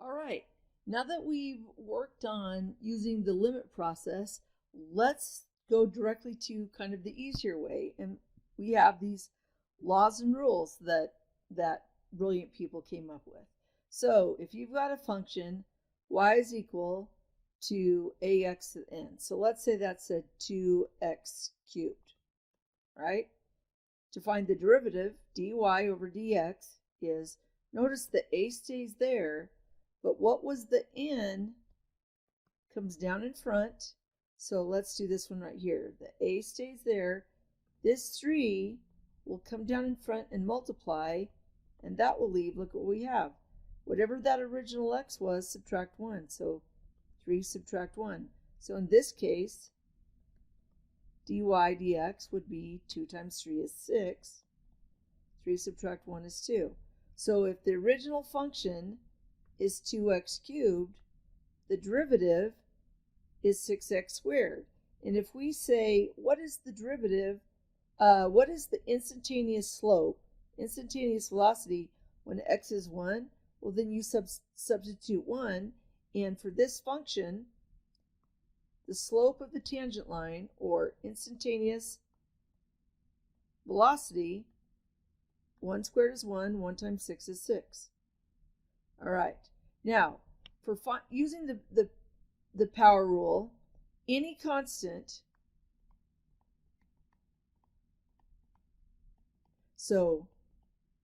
All right, now that we've worked on using the limit process, let's go directly to kind of the easier way. And we have these laws and rules that brilliant people came up with. So if you've got a function, y is equal to ax to the n. So let's say that's a 2x cubed, right? To find the derivative, dy over dx is, notice the a stays there, but what was the n comes down in front. So let's do this one right here. The a stays there. This 3 will come down in front and multiply, and that will leave, look what we have. Whatever that original x was, subtract 1. So 3 subtract 1. So in this case, dy dx would be 2 times 3 is 6. 3 subtract 1 is 2. So if the original function is 2x cubed, the derivative is 6x squared. And if we say, what is the derivative, what is the instantaneous slope, instantaneous velocity when x is 1? Well, then you substitute 1, and for this function, the slope of the tangent line, or instantaneous velocity, 1 squared is 1, 1 times 6 is 6. All right, now for using the power rule, any constant, so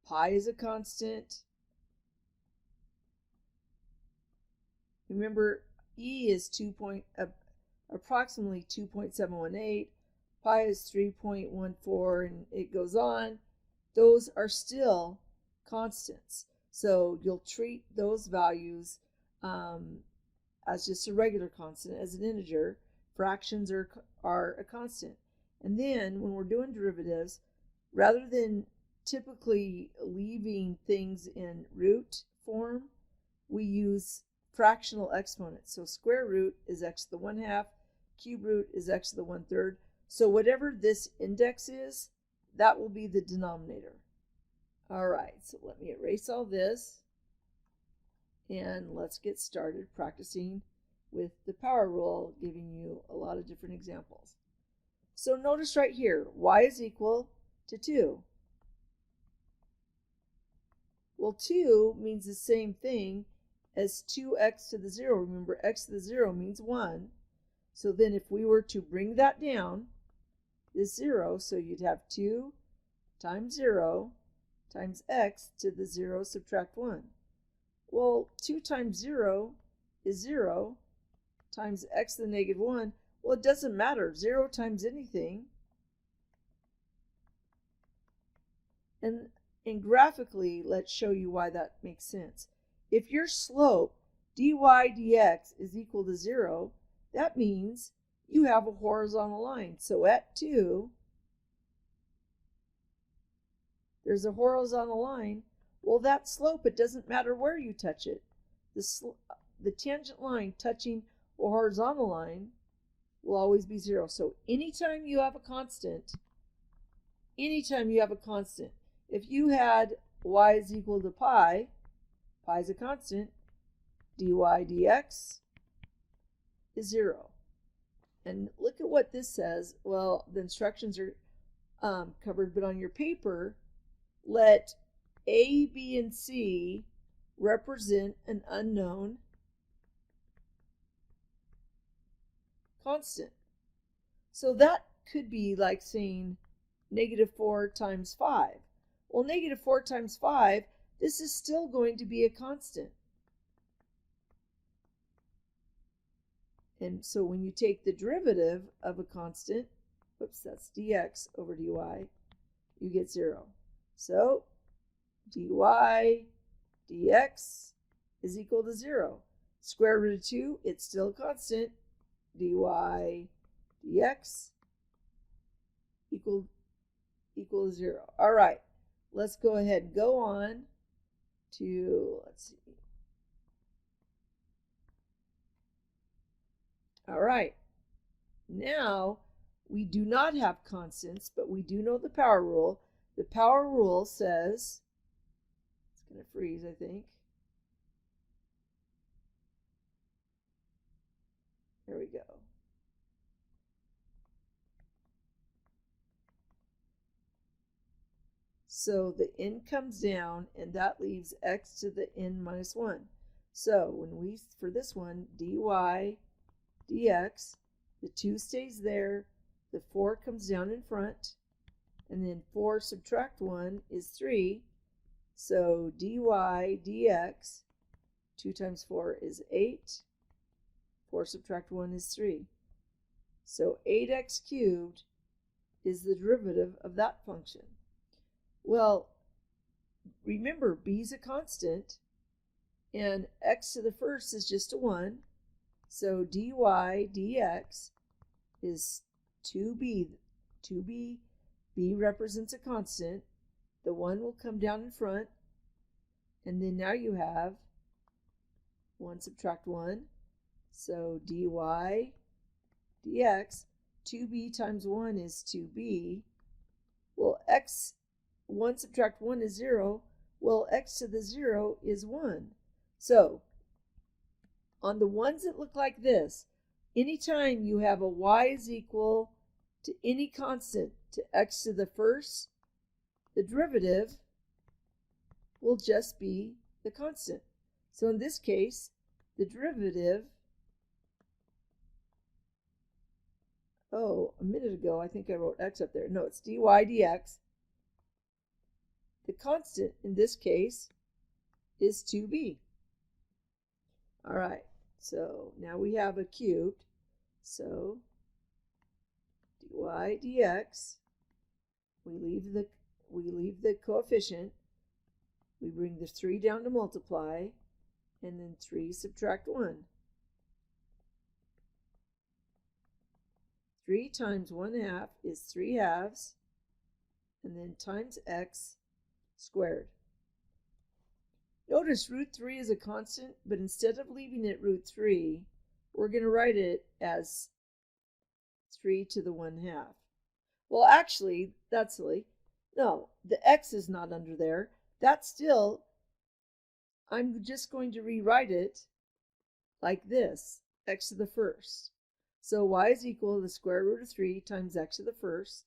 pi is a constant. Remember, e is approximately 2.718, pi is 3.14, and it goes on. Those are still constants. So you'll treat those values as just a regular constant, as an integer. Fractions are a constant. And then when we're doing derivatives, rather than typically leaving things in root form, we use fractional exponents. So square root is x to the 1/2, cube root is x to the 1/3. So whatever this index is, that will be the denominator. All right, so let me erase all this, and let's get started practicing with the power rule, giving you a lot of different examples. So notice right here, y is equal to 2. Well, 2 means the same thing as 2x to the 0. Remember, x to the 0 means 1. So then if we were to bring that down, this 0, so you'd have 2 times 0 times x to the 0 subtract 1. Well, 2 times 0 is 0 times x to the -1. Well, it doesn't matter. 0 times anything. And graphically, let's show you why that makes sense. If your slope, dy dx, is equal to 0, that means you have a horizontal line. So at 2, there's a horizontal line. Well, that slope, it doesn't matter where you touch it. The tangent line touching a horizontal line will always be 0. So anytime you have a constant, if you had y is equal to pi is a constant, dy dx is 0. And look at what this says. Well, the instructions are covered, but on your paper, let A, B, and C represent an unknown constant. So that could be like saying -4 times 5. Well, -4 times 5, this is still going to be a constant. And so when you take the derivative of a constant, whoops, that's dx over dy, you get 0. So dy dx is equal to 0. Square root of 2, it's still a constant. Dy dx equal to 0. All right, let's go ahead and go on to, let's see. All right, now we do not have constants, but we do know the power rule. The power rule says, it's going to freeze, I think. There we go. So the n comes down, and that leaves x to the n minus 1. So when we, for this one, dy dx, the 2 stays there, the 4 comes down in front, and then 4 subtract 1 is 3. So dy dx, 2 times 4 is 8. 4 subtract 1 is 3. So 8x cubed is the derivative of that function. Well, remember, b is a constant, and x to the first is just a 1. So dy dx is 2b. 2b, b represents a constant. The 1 will come down in front, and then now you have 1 subtract 1. So dy dx, 2b times 1 is 2b. Well, 1 subtract 1 is 0. Well, x to the 0 is 1. So, on the ones that look like this, anytime you have a y is equal to any constant to x to the first, the derivative will just be the constant. So in this case, the derivative, a minute ago I think I wrote x up there. No, it's dy dx. The constant in this case is 2b. All right, so now we have a cubed. So dy dx, we leave the coefficient. We bring the 3 down to multiply, and then 3 subtract 1. 3 times 1/2 is 3/2, and then times x squared. Notice root 3 is a constant, but instead of leaving it root 3, we're going to write it as 3 to the 1/2. Well, actually, that's silly. No, the x is not under there. That's still, I'm just going to rewrite it like this, x to the first. So y is equal to the square root of 3 times x to the first.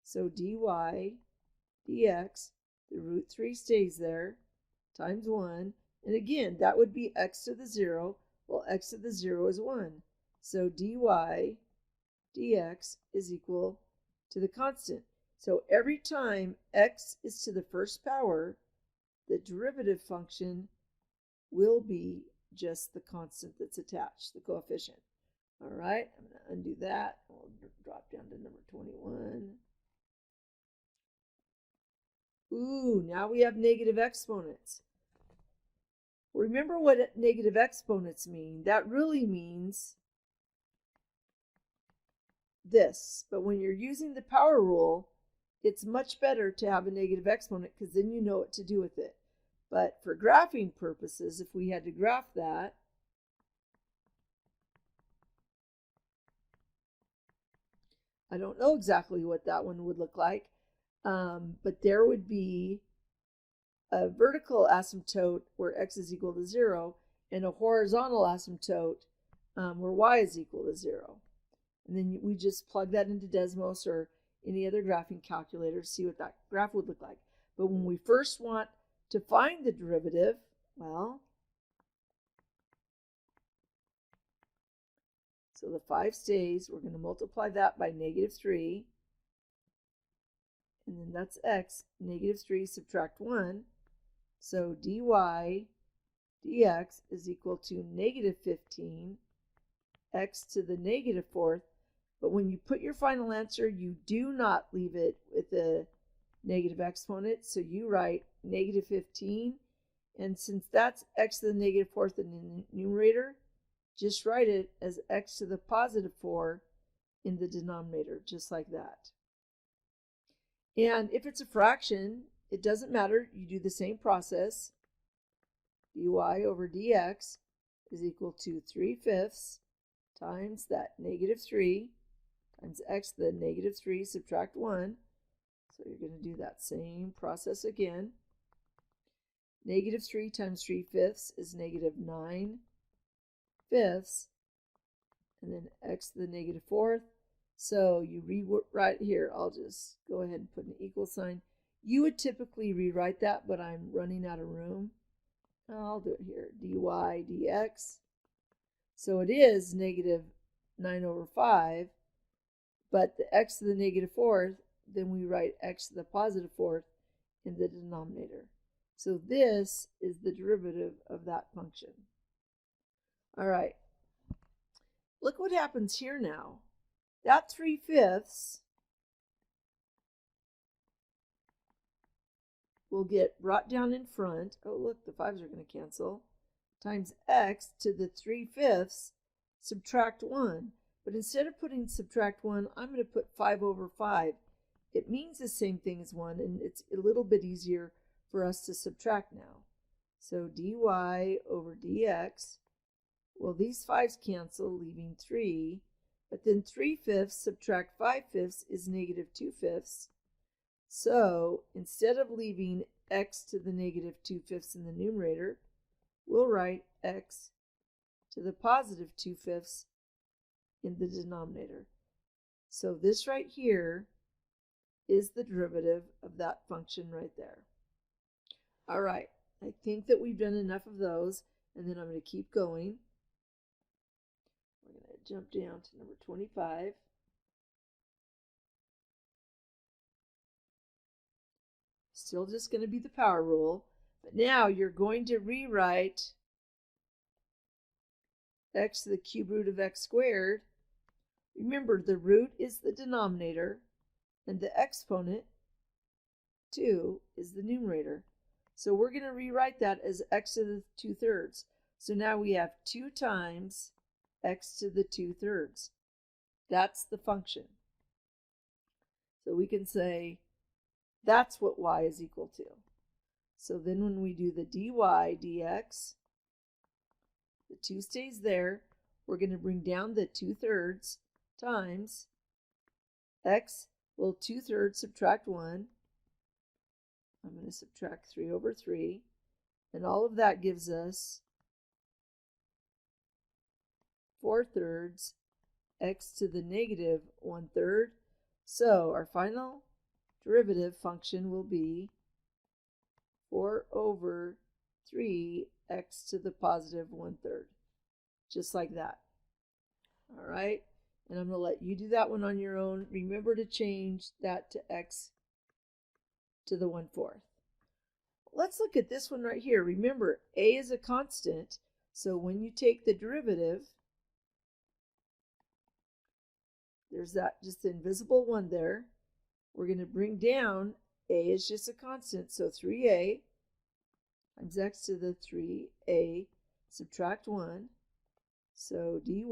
So dy dx, the root 3 stays there, times 1. And again, that would be x to the 0. Well, x to the 0 is 1. So dy dx is equal to the constant. So every time x is to the first power, the derivative function will be just the constant that's attached, the coefficient. All right, I'm going to undo that. We'll drop down to number 21. Ooh, now we have negative exponents. Remember what negative exponents mean. That really means this. But when you're using the power rule, it's much better to have a negative exponent because then you know what to do with it. But for graphing purposes, if we had to graph that, I don't know exactly what that one would look like, but there would be a vertical asymptote where x is equal to 0 and a horizontal asymptote where y is equal to 0. And then we just plug that into Desmos or any other graphing calculator to see what that graph would look like. But when we first want to find the derivative, well, so the 5 stays. We're going to multiply that by negative 3. And then that's x. Negative 3 subtract 1. So dy dx is equal to negative 15 x to the negative 4th. But when you put your final answer, you do not leave it with a negative exponent. So you write negative 15. And since that's x to the negative 4th in the numerator, just write it as x to the positive 4 in the denominator, just like that. And if it's a fraction, it doesn't matter. You do the same process. dy over dx is equal to 3/5 times that negative 3 times x to the negative 3 subtract 1. So you're going to do that same process again. Negative 3 times 3/5 is negative 9/5. and then x to the negative fourth. So you rewrite here. I'll just go ahead and put an equal sign. You would typically rewrite that, but I'm running out of room. I'll do it here. dy dx. So it is negative 9 over 5, but the x to the negative fourth, then we write x to the positive fourth in the denominator. So this is the derivative of that function. All right. Look what happens here now. That 3/5 will get brought down in front. Oh, look, the 5's are going to cancel. Times x to the 3/5 subtract 1. But instead of putting subtract 1, I'm going to put 5 over 5. It means the same thing as 1, and it's a little bit easier for us to subtract now. So dy over dx, well, these 5's cancel, leaving 3. But then 3/5 subtract 5/5 is negative 2/5. So instead of leaving x to the negative 2/5 in the numerator, we'll write x to the positive 2/5 in the denominator. So this right here is the derivative of that function right there. All right, I think that we've done enough of those, and then I'm going to keep going. We're going to jump down to number 25. Still just going to be the power rule, but now you're going to rewrite x to the cube root of x squared. Remember, the root is the denominator, and the exponent, 2, is the numerator. So we're going to rewrite that as x to the 2/3. So now we have 2 times x to the 2/3. That's the function. So we can say that's what y is equal to. So then when we do the dy dx, the 2 stays there. We're going to bring down the 2/3 times x. Well, 2/3 subtract 1. I'm going to subtract 3 over 3. And all of that gives us 4/3 x to the negative 1/3. So our final derivative function will be 4 over 3 x to the positive 1/3. Just like that. All right. And I'm going to let you do that one on your own. Remember to change that to x to the 1/4. Let's look at this one right here. Remember, a is a constant. So when you take the derivative, there's that just the invisible 1 there. We're going to bring down, a is just a constant, so 3a times x to the 3a, subtract 1. So dy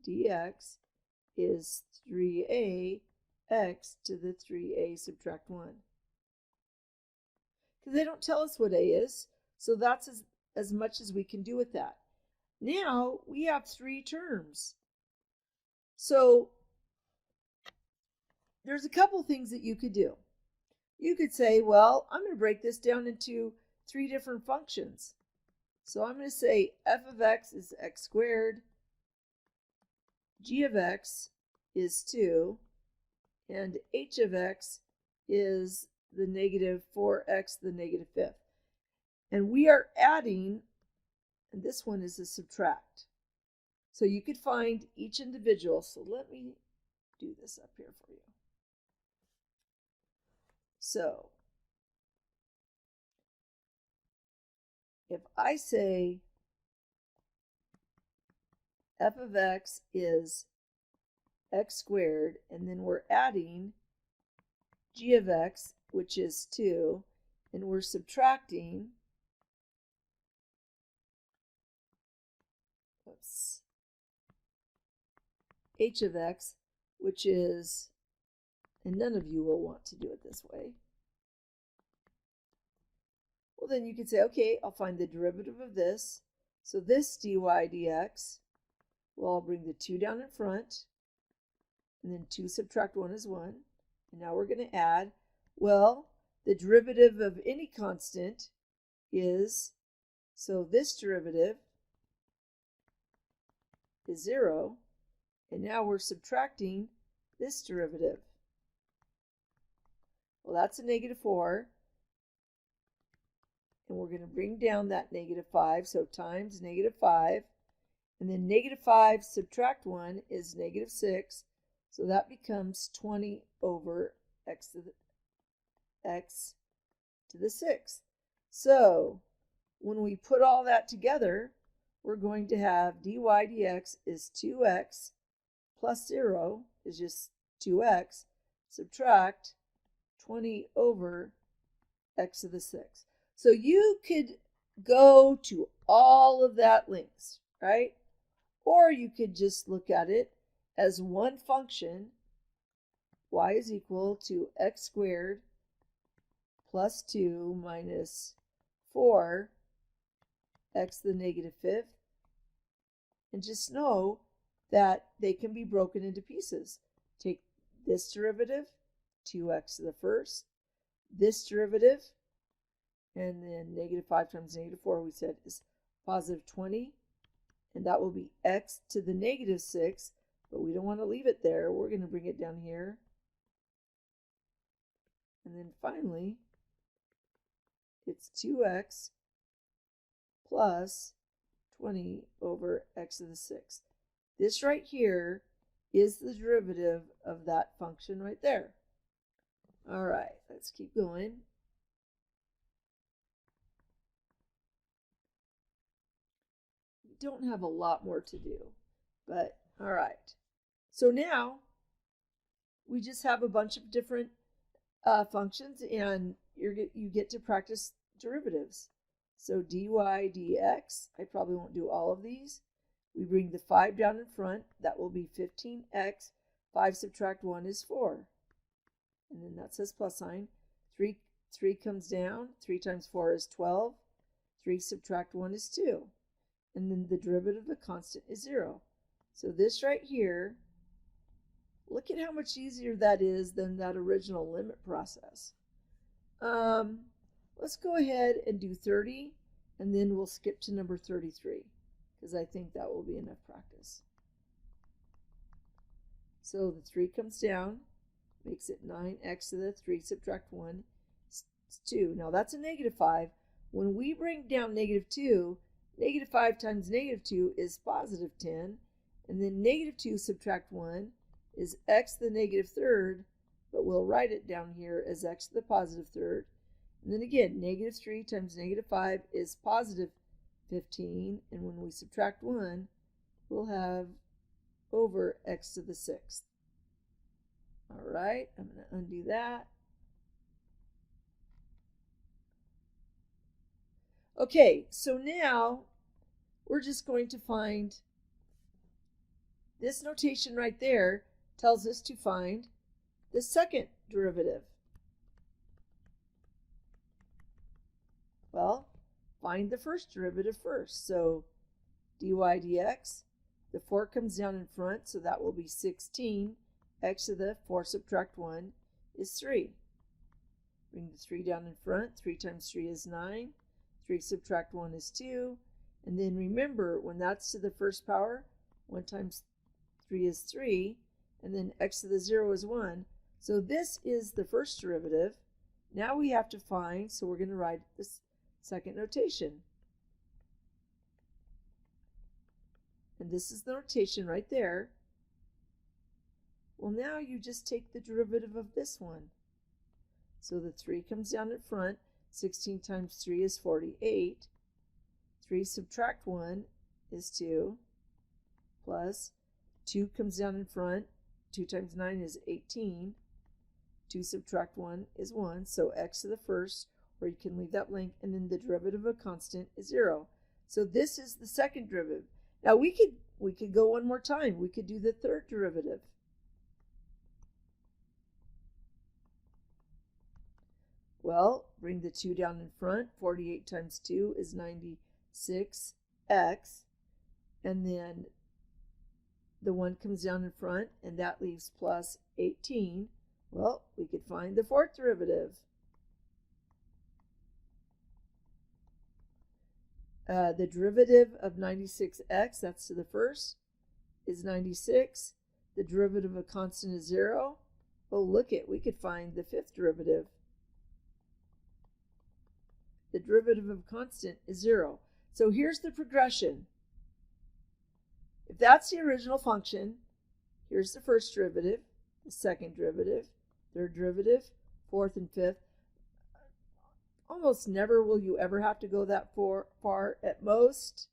dx is 3a x to the 3a subtract 1. Because they don't tell us what a is, so that's as much as we can do with that. Now we have 3 terms. So there's a couple things that you could do. You could say, well, I'm going to break this down into 3 different functions. So I'm going to say f of x is x squared, g of x is 2, and h of x is the negative 4x to the negative 5th. And we are adding, and this one is a subtract. So you could find each individual. So let me do this up here for you. So if I say f of x is x squared, and then we're adding g of x, which is 2, and we're subtracting, h of x, which is, and none of you will want to do it this way. Well, then you could say, okay, I'll find the derivative of this. So this dy dx, well, I'll bring the 2 down in front, and then 2 subtract 1 is 1. And now we're going to add, well, the derivative of any constant is, so this derivative is 0. And now we're subtracting this derivative. Well, that's a negative 4. And we're going to bring down that negative 5. So times negative 5. And then negative 5 subtract 1 is negative 6. So that becomes 20 over x to the 6th. So when we put all that together, we're going to have dy dx is 2x plus 0 is just 2x, subtract 20 over x to the 6th. So you could go to all of that lengths, right? Or you could just look at it as one function, y is equal to x squared plus 2 minus 4 x to the negative 5th. And just know that they can be broken into pieces. Take this derivative, 2x to the 1st, this derivative, and then negative 5 times negative 4 we said is positive 20. And that will be x to the negative 6, but we don't want to leave it there. We're going to bring it down here. And then finally, it's 2x plus 20 over x to the 6th. This right here is the derivative of that function right there. All right, let's keep going. We don't have a lot more to do, but all right. So now we just have a bunch of different functions, and you get to practice derivatives. So dy dx, I probably won't do all of these. We bring the 5 down in front. That will be 15x. 5 subtract 1 is 4. And then that says plus sign. 3 comes down. 3 times 4 is 12. 3 subtract 1 is 2. And then the derivative of the constant is 0. So this right here, look at how much easier that is than that original limit process. Let's go ahead and do 30, and then we'll skip to number 33, because I think that will be enough practice. So the 3 comes down, makes it 9x to the 3 subtract 1 is 2. Now that's a negative 5. When we bring down negative 2, negative 5 times negative 2 is positive 10, and then negative 2 subtract 1 is x to the negative 3rd, but we'll write it down here as x to the positive 3rd. And then again, negative 3 times negative 5 is positive 15, and when we subtract 1, we'll have over x to the 6th. All right, I'm going to undo that. Okay, so now we're just going to find this notation right there tells us to find the second derivative. Well, find the first derivative first. So dy dx, the 4 comes down in front, so that will be 16. X to the 4 subtract 1 is 3. Bring the 3 down in front. 3 times 3 is 9. 3 subtract 1 is 2. And then remember, when that's to the first power, 1 times 3 is 3. And then x to the 0 is 1. So this is the first derivative. Now we have to find, so we're going to write this second notation. And this is the notation right there. Well, now you just take the derivative of this one. So the 3 comes down in front. 16 times 3 is 48. 3 subtract 1 is 2. Plus 2 comes down in front. 2 times 9 is 18. 2 subtract 1 is 1. So x to the first, or you can leave that blank, and then the derivative of a constant is 0. So this is the second derivative. Now we could go one more time. We could do the third derivative. Well, bring the 2 down in front. 48 times 2 is 96x. And then the 1 comes down in front, and that leaves plus 18. Well, we could find the fourth derivative. The derivative of 96x, that's to the first, is 96. The derivative of a constant is 0. Oh, look it, we could find the fifth derivative. The derivative of a constant is 0. So here's the progression. If that's the original function, here's the first derivative, the second derivative, third derivative, fourth and fifth. Almost never will you ever have to go that far. At most,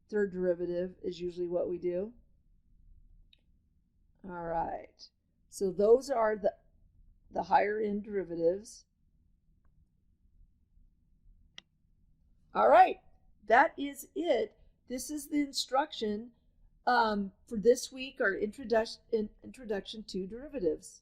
third derivative is usually what we do. All right. So those are the higher end derivatives. All right. That is it. This is the instruction for this week, our introduction to derivatives.